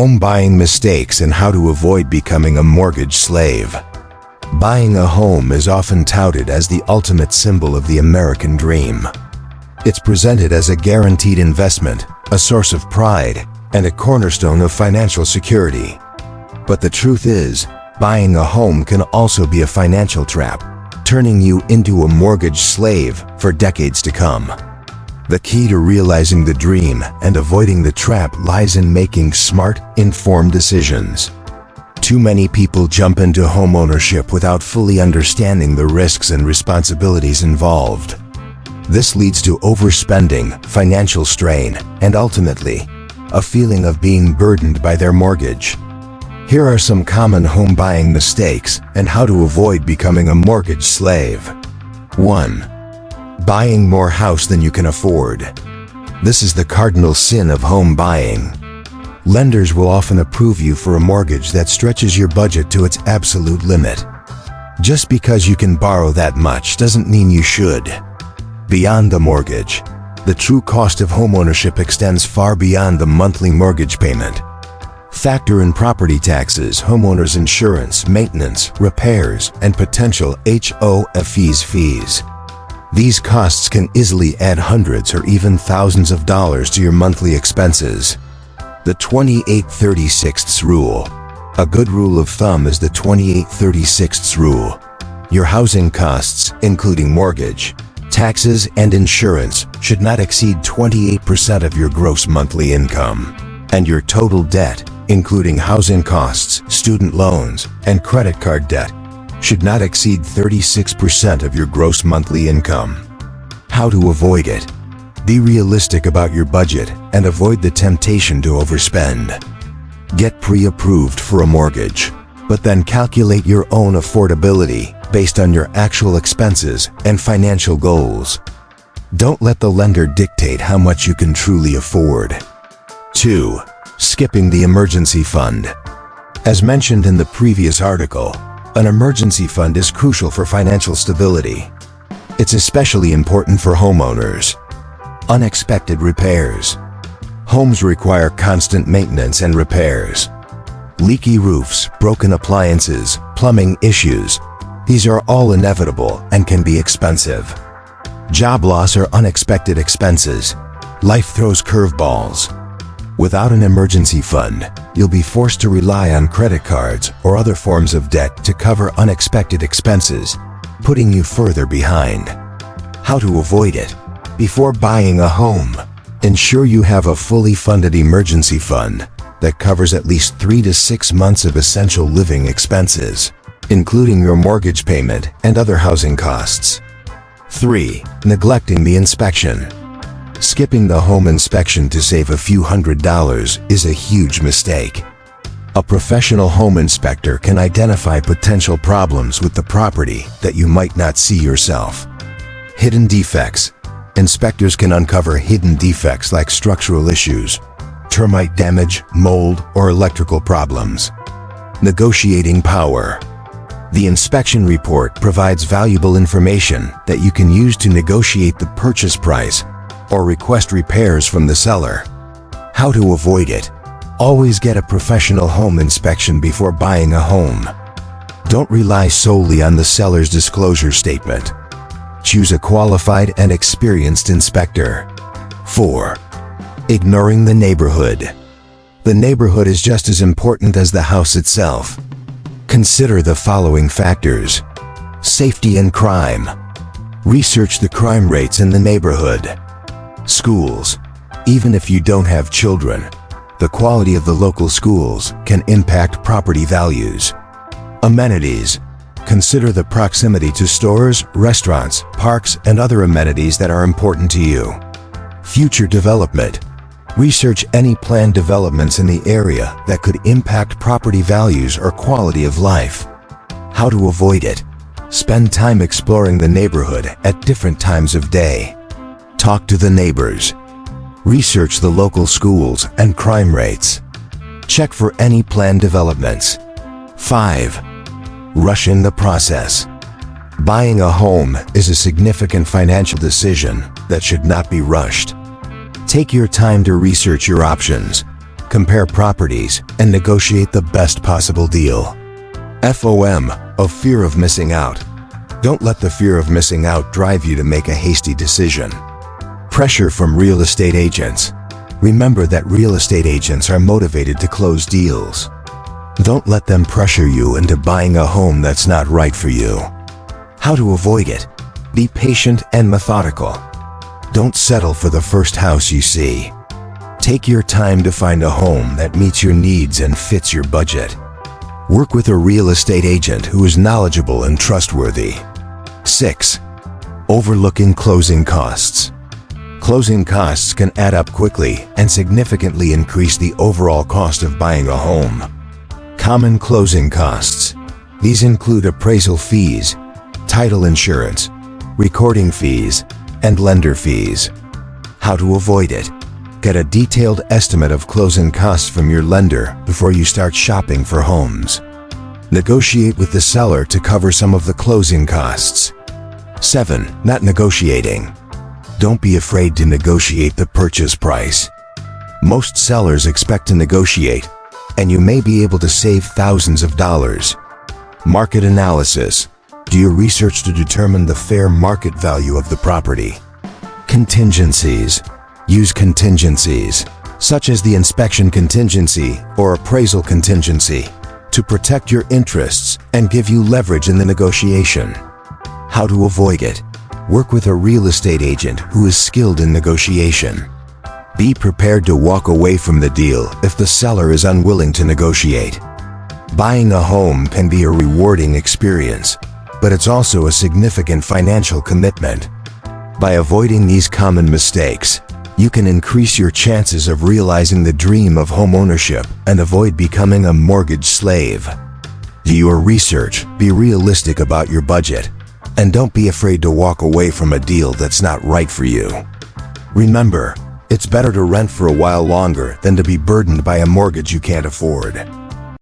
Home buying mistakes and how to avoid becoming a mortgage slave. Buying a home is often touted as the ultimate symbol of the American dream. It's presented as a guaranteed investment, a source of pride, and a cornerstone of financial security. But the truth is, buying a home can also be a financial trap, turning you into a mortgage slave for decades to come. The key to realizing the dream and avoiding the trap lies in making smart, informed decisions. Too many people jump into homeownership without fully understanding the risks and responsibilities involved. This leads to overspending, financial strain, and ultimately, a feeling of being burdened by their mortgage. Here are some common home buying mistakes and how to avoid becoming a mortgage slave. 1. Buying more house than you can afford. This is the cardinal sin of home buying. Lenders will often approve you for a mortgage that stretches your budget to its absolute limit. Just because you can borrow that much doesn't mean you should. Beyond the mortgage, the true cost of homeownership extends far beyond the monthly mortgage payment. Factor in property taxes, homeowners insurance, maintenance, repairs, and potential fees. These costs can easily add hundreds or even thousands of dollars to your monthly expenses. The 28/36 rule. A good rule of thumb is the 28/36 rule. Your housing costs, including mortgage, taxes, and insurance, should not exceed 28% of your gross monthly income. And your total debt, including housing costs, student loans, and credit card debt, should not exceed 36% of your gross monthly income. How to avoid it? Be realistic about your budget and avoid the temptation to overspend. Get pre-approved for a mortgage, but then calculate your own affordability based on your actual expenses and financial goals. Don't let the lender dictate how much you can truly afford. 2. Skipping the emergency fund. As mentioned in the previous article, an emergency fund is crucial for financial stability. It's especially important for homeowners. Unexpected repairs. Homes require constant maintenance and repairs. Leaky roofs, broken appliances, plumbing issues. These are all inevitable and can be expensive. Job loss or unexpected expenses. Life throws curveballs. Without an emergency fund, you'll be forced to rely on credit cards or other forms of debt to cover unexpected expenses, putting you further behind. How to avoid it? Before buying a home, ensure you have a fully funded emergency fund that covers at least 3 to 6 months of essential living expenses, including your mortgage payment and other housing costs. 3. Neglecting the inspection. Skipping the home inspection to save a few $100s is a huge mistake. A professional home inspector can identify potential problems with the property that you might not see yourself. Hidden defects. Inspectors can uncover hidden defects like structural issues, termite damage, mold, or electrical problems. Negotiating power. The inspection report provides valuable information that you can use to negotiate the purchase price or request repairs from the seller. How to avoid it? Always get a professional home inspection before buying a home. Don't rely solely on the seller's disclosure statement. Choose a qualified and experienced inspector. 4. Ignoring the neighborhood. The neighborhood is just as important as the house itself. Consider the following factors. Safety and crime. Research the crime rates in the neighborhood. Schools. Even if you don't have children, the quality of the local schools can impact property values. Amenities. Consider the proximity to stores, restaurants, parks, and other amenities that are important to you. Future development. Research any planned developments in the area that could impact property values or quality of life. How to avoid it? Spend time exploring the neighborhood at different times of day. Talk to the neighbors. Research the local schools and crime rates. Check for any planned developments. 5. Rushing the process. Buying a home is a significant financial decision that should not be rushed. Take your time to research your options, compare properties, and negotiate the best possible deal. FOM, of fear of missing out. Don't let the fear of missing out drive you to make a hasty decision. Pressure from real estate agents. Remember that real estate agents are motivated to close deals. Don't let them pressure you into buying a home that's not right for you. How to avoid it? Be patient and methodical. Don't settle for the first house you see. Take your time to find a home that meets your needs and fits your budget. Work with a real estate agent who is knowledgeable and trustworthy. 6. Overlooking closing costs. Closing costs can add up quickly and significantly increase the overall cost of buying a home. Common closing costs. These include appraisal fees, title insurance, recording fees, and lender fees. How to avoid it? Get a detailed estimate of closing costs from your lender before you start shopping for homes. Negotiate with the seller to cover some of the closing costs. 7. Not negotiating. Don't be afraid to negotiate the purchase price. Most sellers expect to negotiate, and you may be able to save thousands of dollars. Market analysis. Do your research to determine the fair market value of the property. Contingencies. Use contingencies, such as the inspection contingency or appraisal contingency, to protect your interests and give you leverage in the negotiation. How to avoid it? Work with a real estate agent who is skilled in negotiation. Be prepared to walk away from the deal if the seller is unwilling to negotiate. Buying a home can be a rewarding experience, but it's also a significant financial commitment. By avoiding these common mistakes, you can increase your chances of realizing the dream of homeownership and avoid becoming a mortgage slave. Do your research, be realistic about your budget, and don't be afraid to walk away from a deal that's not right for you. Remember, it's better to rent for a while longer than to be burdened by a mortgage you can't afford.